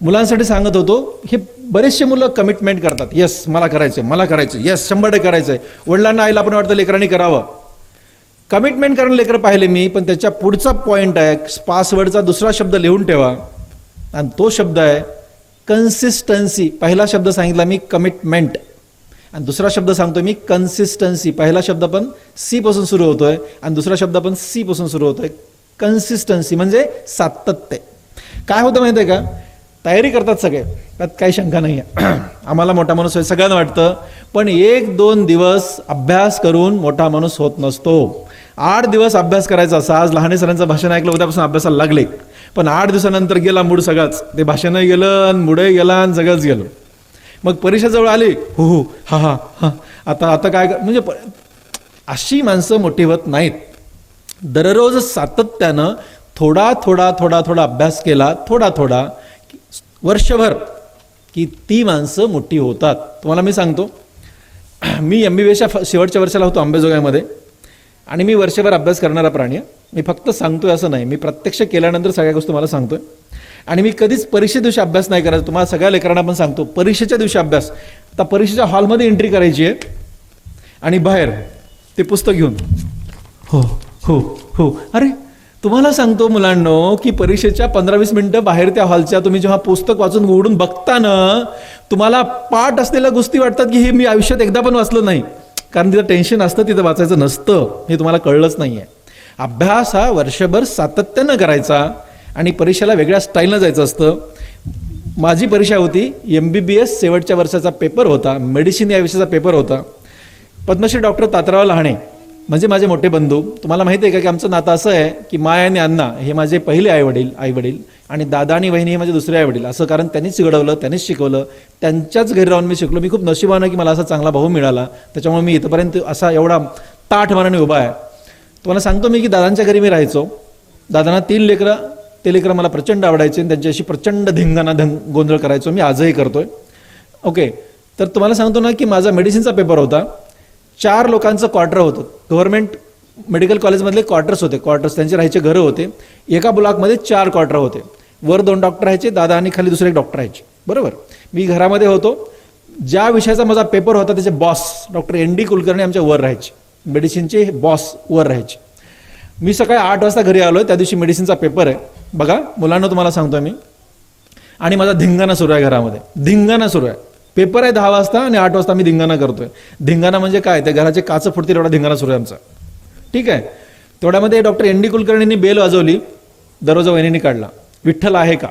मुलांसाठी सांगत होतो, हे बरेचसे मुलं कमिटमेंट करतात, येस मला करायचं मला करायचं, येस 100% करायचं आहे. वडिलांना आईला पण वाटतं लेकरांनी करावं. कमिटमेंट करणं लेकरं पाहिले मी, पण त्याच्या पुढचा पॉईंट आहे, पासवर्डचा दुसरा शब्द लिहून ठेवा, आणि तो शब्द आहे कन्सिस्टन्सी. पहिला शब्द सांगितला मी कमिटमेंट, आणि दुसरा शब्द सांगतो मी कन्सिस्टन्सी. पहिला शब्द पण सी पासून सुरू होतोय आणि दुसरा शब्द पण सी पासून सुरू होतोय. कन्सिस्टन्सी म्हणजे सातत्य. काय होतं माहिती आहे का, तयारी करतात सगळे, त्यात काही शंका नाही आहे. आम्हाला मोठा माणूस आहे सगळ्यांना वाटतं, पण 1-2 दिवस अभ्यास करून मोठा माणूस होत नसतो. 8 दिवस अभ्यास करायचा. आज लहाने सरांचं भाषण ऐकलं, उद्यापासून अभ्यासाला लागले, पण 8 दिवसानंतर गेला मूड सगळाच. ते भाषणही गेलं, मुडे गेला आणि सगळंच गेलं. मग परीक्षा जवळ आली, हो हो हा हा हा आता काय म्हणजे अशी माणसं मोठी होत नाहीत. दररोज सातत्यानं थोडा थोडा थोडा थोडा अभ्यास केला, थोडा थोडा वर्षभर, की ती माणसं मोठी होतात. तुम्हाला मी सांगतो, मी MBBSच्या शेवटच्या वर्षाला होतो अंबेजोगाईमध्ये, आणि मी वर्षभर अभ्यास करणारा प्राणी आहे. मी फक्त सांगतोय असं नाही, मी प्रत्यक्ष केल्यानंतर सगळ्या गोष्टी तुम्हाला सांगतोय. आणि मी कधीच परीक्षे दिवशी अभ्यास नाही करायचा. तुम्हाला सगळ्या लेकरांना पण सांगतो, परीक्षेच्या दिवशी अभ्यास. आता परीक्षेच्या हॉलमध्ये एंट्री करायची आहे आणि बाहेर ते पुस्तक घेऊन हो हो हो. अरे तुम्हाला सांगतो मुलांनो, की परीक्षेच्या 15-20 मिनिटं बाहेर त्या हॉलच्या तुम्ही जेव्हा पुस्तक वाचून उघडून बघता ना, तुम्हाला पाठ असलेल्या गोष्टी वाटतात की हे मी आयुष्यात एकदा पण वाचलं नाही. कारण तिथं टेन्शन असतं, तिथं वाचायचं नसतं. हे तुम्हाला कळलंच नाही आहे. अभ्यास हा वर्षभर सातत्यानं करायचा आणि परीक्षेला वेगळ्या स्टाईलनं जायचं असतं. माझी परीक्षा होती MBBS शेवटच्या वर्षाचा पेपर होता, मेडिसिन या विषयाचा पेपर होता. पद्मश्री डॉक्टर तात्याराव लहाणे म्हणजे माझे मोठे बंधू. तुम्हाला माहिती आहे का की आमचं नातं असं आहे की माय आणि अण्णा हे माझे पहिले आईवडील आणि दादा आणि वहिनी हे माझे दुसरे आईवडील. असं कारण त्यांनीच घडवलं, त्यांनीच शिकवलं, त्यांच्याच घरी राहून मी शिकलो. मी खूप नशिबानं की मला असा चांगला भाऊ मिळाला, त्याच्यामुळे मी इथपर्यंत असा एवढा ताठ मनाने उभा आहे. तुम्हाला सांगतो मी की दादांच्या घरी मी राहायचो. दादांना 3 लेकरं, ते लेकरं मला प्रचंड आवडायचे आणि त्यांच्याशी प्रचंड गोंधळ करायचो. मी आजही करतोय. ओके, तर तुम्हाला सांगतो ना की माझा मेडिसिनचा पेपर होता. 4 लोकांचं क्वार्टर होतं. गव्हर्नमेंट मेडिकल कॉलेजमधले क्वार्टर्स त्यांचे राहायचे घरं होते. एका ब्लॉकमध्ये 4 क्वार्टर होते. वर 2 डॉक्टर राहायचे, दादा आणि खाली दुसरे 1 डॉक्टर राहायचे. बरोबर, मी घरामध्ये होतो. ज्या विषयाचा माझा पेपर होता त्याचे बॉस डॉक्टर ND कुलकर्णी आमच्या वर राहायचे. मेडिसिनचे बॉस वर राहायचे. मी सकाळी 8 वाजता घरी आलोय. त्या दिवशी मेडिसिनचा पेपर आहे. बघा मुलांना तुम्हाला सांगतोय मी, आणि माझा धिंगाणा सुरू आहे घरामध्ये. धिंगाणा सुरू आहे. पेपर आहे 10 वाजता आणि 8 वाजता मी धिंगाणा करतोय. धिंगाणा म्हणजे काय, त्या घराचे काच फुटतील एवढा धिंगाणा सुरू आहे आमचा. ठीक आहे, तेवढ्यामध्ये डॉक्टर ND कुलकर्णींनी बेल वाजवली. दरवाजा वहिनीने काढला. विठ्ठल आहे का?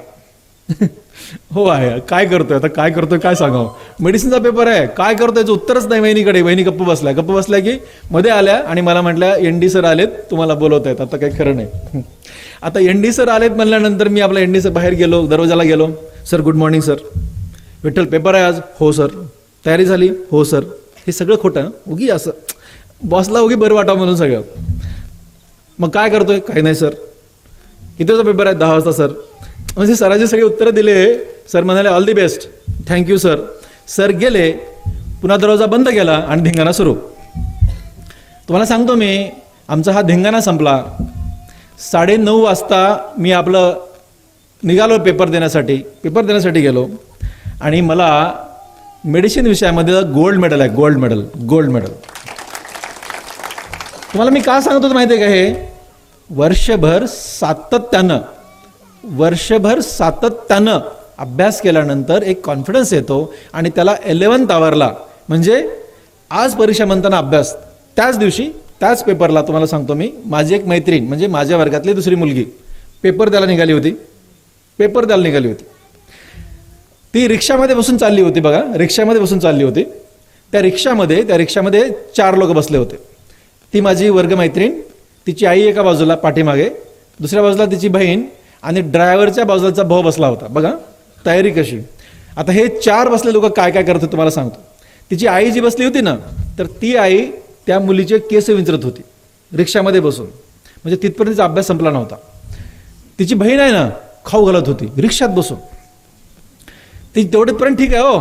हो आहे. काय करतोय आता, काय करतोय काय सांगावं. मेडिसिनचा पेपर आहे, काय करतोय याचं उत्तरच नाही वहिनीकडे. वहिनी गप्प बसल्या की मध्ये आल्या आणि मला म्हटल्या ND सर आलेत, तुम्हाला बोलवत आहेत. आता काही खरं नाही. आता ND सर आलेत म्हणल्यानंतर मी आपला ND सर बाहेर गेलो, दरवाजाला गेलो. Sir good morning sir. Vitthal paper आहे आज? हो सर. तयारी झाली? हो सर. हे सगळं खोटं, उगी असं बॉसला उगी बरं वाटावं म्हणून सगळं. मग काय करतोय? काही नाही सर. कितीचा पेपर आहे? 10 वाजता सर. म्हणजे सरांचे सगळे उत्तरं दिले. सर म्हणाले all the best, thank you sir. Sir गेले. पुन्हा दरवाजा बंद केला आणि धिंगाणा सुरू. तुम्हाला सांगतो मी, आमचा हा धिंगाणा संपला 9:30 वाजता. मी आपलं निघालो पेपर देण्यासाठी गेलो आणि मला मेडिसिन विषयामध्ये गोल्ड मेडल आहे. Gold medal. तुम्हाला मी का सांगतो माहिती आहे का, हे वर्षभर सातत्यानं अभ्यास केल्यानंतर एक कॉन्फिडन्स येतो आणि त्याला 11th आवरला. म्हणजे आज परीक्षा म्हणताना अभ्यास, त्याच दिवशी त्याच पेपरला तुम्हाला सांगतो मी, माझी एक मैत्रीण म्हणजे माझ्या वर्गातली दुसरी मुलगी पेपर द्यायला निघाली होती. ती रिक्षामध्ये बसून चालली होती. बघा, रिक्षामध्ये बसून चालली होती. त्या रिक्षामध्ये 4 लोक बसले होते. ती माझी वर्गमैत्रीण, तिची आई एका बाजूला पाठीमागे, दुसऱ्या बाजूला तिची बहीण आणि ड्रायव्हरच्या बाजूचा भाऊ बसला होता. बघा तयारी कशी. आता हे 4 बसले लोक काय काय करत होते तुम्हाला सांगतो. तिची आई जी बसली होती ना, तर ती आई त्या मुलीचे केस विंचरत होती रिक्षामध्ये बसून. म्हणजे तिथपर्यंत तिचा अभ्यास संपला नव्हता. तिची बहीण आहे ना, खाऊ घालत होती रिक्षात बसून. ती तेवढेपर्यंत ठीक आहे. हो,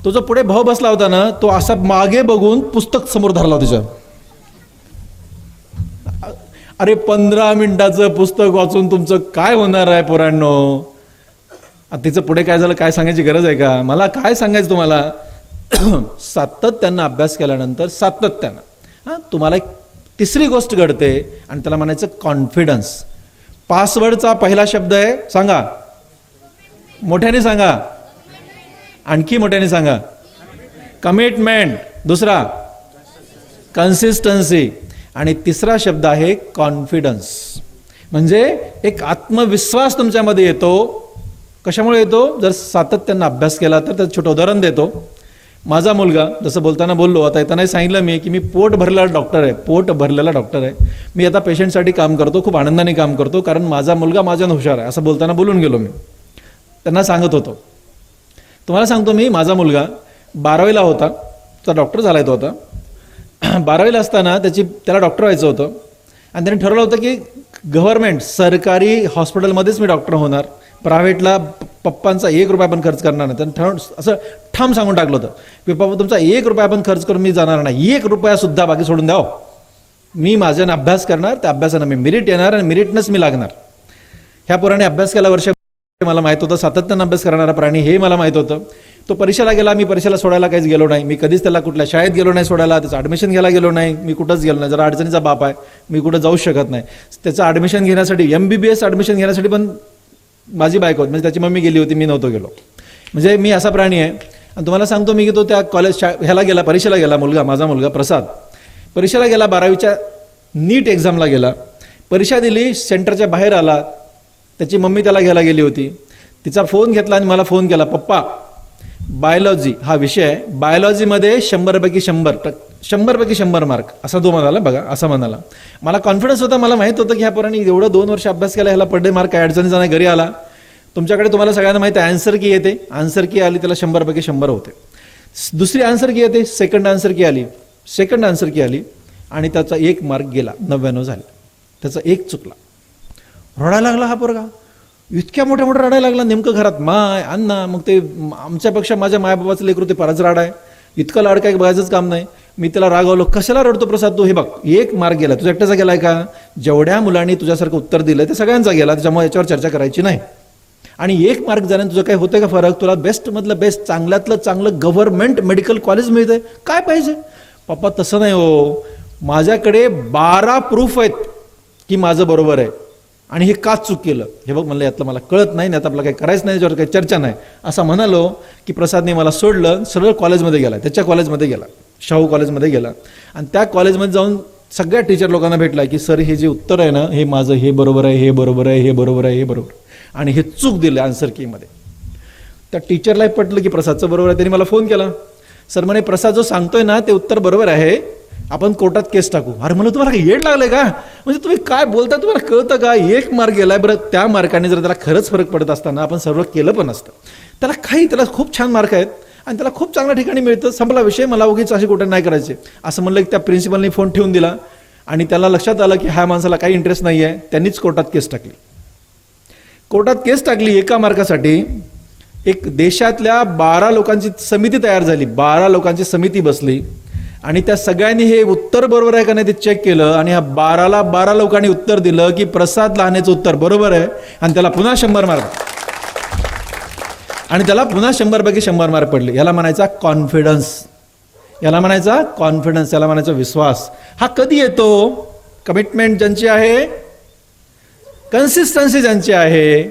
तो जो पुढे भाऊ बसला होता ना, तो असा मागे बघून पुस्तक समोर धरला होता. अरे 15 मिनिटाचं पुस्तक वाचून तुमचं काय होणार आहे पोरांनो. आता तिचं पुढे काय झालं काय सांगायची गरज आहे का? मला काय सांगायचं तुम्हाला, सातत्यानं अभ्यास केल्यानंतर सातत्यानं तुम्हाला एक तिसरी गोष्ट घडते आणि त्याला म्हणायचं कॉन्फिडन्स. पासवर्डचा पहिला शब्द आहे, सांगा मोठ्याने सांगा, आणखी मोठ्याने सांगा. कमिटमेंट. दुसरा कन्सिस्टन्सी. आणि तिसरा शब्द आहे कॉन्फिडन्स. म्हणजे एक आत्मविश्वास तुमच्यामध्ये येतो. कशामुळे येतो? जर सातत्यानं अभ्यास केला तर. त्याचं छोटं उदाहरण देतो. माझा मुलगा, जसं बोलताना बोललो, आता येतानाही सांगितलं मी की मी पोट भरलेला डॉक्टर आहे, पोट भरलेला डॉक्टर आहे. मी आता पेशंटसाठी काम करतो, खूप आनंदाने काम करतो, कारण माझा मुलगा माझ्यानं हुशार आहे, असं बोलताना बोलून गेलो मी. त्यांना सांगत होतो. तुम्हाला सांगतो मी, माझा मुलगा 12वीला होता, तर डॉक्टर झाला आहे तो आता. 12वीला असताना त्याला डॉक्टर व्हायचं होतं आणि त्याने ठरवलं होतं की गव्हर्नमेंट सरकारी हॉस्पिटलमध्येच मी डॉक्टर होणार, प्रायव्हेटला पप्पांचा 1 रुपया पण खर्च करणार नाही. त्यांनी असं ठाम सांगून टाकलं होतं की पप्पा तुमचा 1 रुपया पण खर्च करून मी जाणार नाही, 1 रुपयासुद्धा बाकी सोडून द्यावं. मी माझ्यानं अभ्यास करणार, त्या अभ्यासानं मी मेरिट येणार आणि मेरिटनंच मी लागणार. ह्या पोराने अभ्यास केला वर्ष, मला माहीत होतं सातत्यानं अभ्यास करणारा प्राणी हे मला माहीत होतं. तो परीक्षेला गेला, मी परीक्षेला सोडायला काहीच गेलो नाही. मी कधीच त्याला कुठल्या शाळेत गेलो नाही सोडायला, त्याचं ॲडमिशन घ्यायला गेलो नाही, मी कुठंच गेलो नाही. जरा अडचणीचा बाप आहे, मी कुठं जाऊच शकत नाही. त्याचं ॲडमिशन घेण्यासाठी MBBS ॲडमिशन घेण्यासाठी पण माझी बायको होती, म्हणजे त्याची मम्मी गेली होती, मी नव्हतो गेलो. म्हणजे मी असा प्राणी आहे. आणि तुम्हाला सांगतो मी की तो त्या ह्याला गेला, परीक्षेला गेला, माझा मुलगा प्रसाद परीक्षेला गेला, 12वीच्या नीट एक्झामला गेला, परीक्षा दिली, सेंटरच्या बाहेर आला. त्याची मम्मी त्याला घ्यायला गेली होती. तिचा फोन घेतला आणि मला फोन केला, पप्पा बायोलॉजी हा विषय आहे, बायोलॉजीमध्ये 100पैकी 100 मार्क, असा तो म्हणाला. बघा असं म्हणाला. मला कॉन्फिडन्स होता, मला माहीत होतं की ह्या पोरांनी एवढं 2 वर्ष अभ्यास केला, ह्याला पडले मार्क, काय अडचणीचा नाही. घरी आला, तुमच्याकडे तुम्हाला सगळ्यांना माहिती आहे आन्सर की येते, आन्सर की आली त्याला 100पैकी 100 होते. दुसरी आन्सर की येते, सेकंड आन्सर की आली आणि त्याचा 1 मार्क गेला, 99 झाले. त्याचा 1 चुकला. रडायला लागला हा पोरगा, इतक्या मोठ्या रडायला लागला. नेमकं घरात माय अण्णा, मग ते आमच्यापेक्षा माझ्या मायबाबाचं लेकरू ते फारच राड आहे, इतकं लाड काय बघायचंच काम नाही. मी त्याला रागवलो, कशाला रडतो प्रसाद तू, हे बघ 1 मार्क गेला, तुझ्या एकट्याचा गेलाय का? जेवढ्या मुलांनी तुझ्यासारखं उत्तर दिलं ते सगळ्यांचा गेला, त्याच्यामुळे याच्यावर चर्चा करायची नाही. आणि 1 मार्क झाल्याने तुझं काय होतं का फरक? तुला बेस्टमधलं बेस्ट, चांगल्यातलं चांगलं गव्हर्नमेंट मेडिकल कॉलेज मिळतंय, काय पाहिजे? पप्पा तसं नाही हो, माझ्याकडे 12 प्रूफ आहेत की माझं बरोबर आहे आणि हे का चूक केलं हे बघ. म्हणलं यातलं मला कळत नाही, आता आपलं काही करायचं नाही, याच्यावर काही चर्चा नाही. असं म्हणालो की प्रसादने मला सोडलं, सरळ कॉलेजमध्ये गेला, त्याच्या कॉलेजमध्ये गेला, शाहू कॉलेजमध्ये गेला. आणि त्या कॉलेजमध्ये जाऊन सगळ्या टीचर लोकांना भेटला की सर हे जे उत्तर आहे ना, हे माझं हे बरोबर आहे, हे बरोबर आहे, हे बरोबर आहे, हे बरोबर, आणि हे चूक दिलं आन्सर कीमध्ये. त्या टीचरलाही पटलं की प्रसादचं बरोबर आहे. त्यांनी मला फोन केला, सर म्हणे प्रसाद जो सांगतोय ना ते उत्तर बरोबर आहे, आपण कोर्टात केस टाकू. अरे म्हणलं तुम्हाला काही येड लागलंय का? म्हणजे तुम्ही काय बोलता, तुम्हाला कळतं का? 1 मार्क गेलाय, बरं त्या मार्काने जर त्याला खरंच फरक पडत असताना आपण सर्व केलं पण असतं. त्याला खूप छान मार्क आहेत आणि त्याला खूप चांगल्या ठिकाणी मिळतं, संपला विषय, मला उगीच असे कुठे नाही करायचे असं म्हणलं की त्या प्रिन्सिपलने फोन ठेवून दिला आणि त्याला लक्षात आलं की ह्या माणसाला काही इंटरेस्ट नाही आहे. त्यांनीच कोर्टात केस टाकली. 1 मार्कासाठी. एक देशातल्या 12 लोकांची समिती तयार झाली, 12 लोकांची समिती बसली आणि त्या सगळ्यांनी हे उत्तर बरोबर आहे का नाही ते चेक केलं आणि ह्या 12 लोकांनी उत्तर दिलं की प्रसाद लहानेचं उत्तर बरोबर आहे आणि त्याला पुन्हा 100 मार्क, आणि त्याला पुन्हा 100पैकी 100 मार्क पडले. याला म्हणायचा कॉन्फिडन्स, याला म्हणायचा विश्वास. हा कधी येतो? कमिटमेंट ज्यांची आहे, कन्सिस्टन्सी ज्यांची आहे,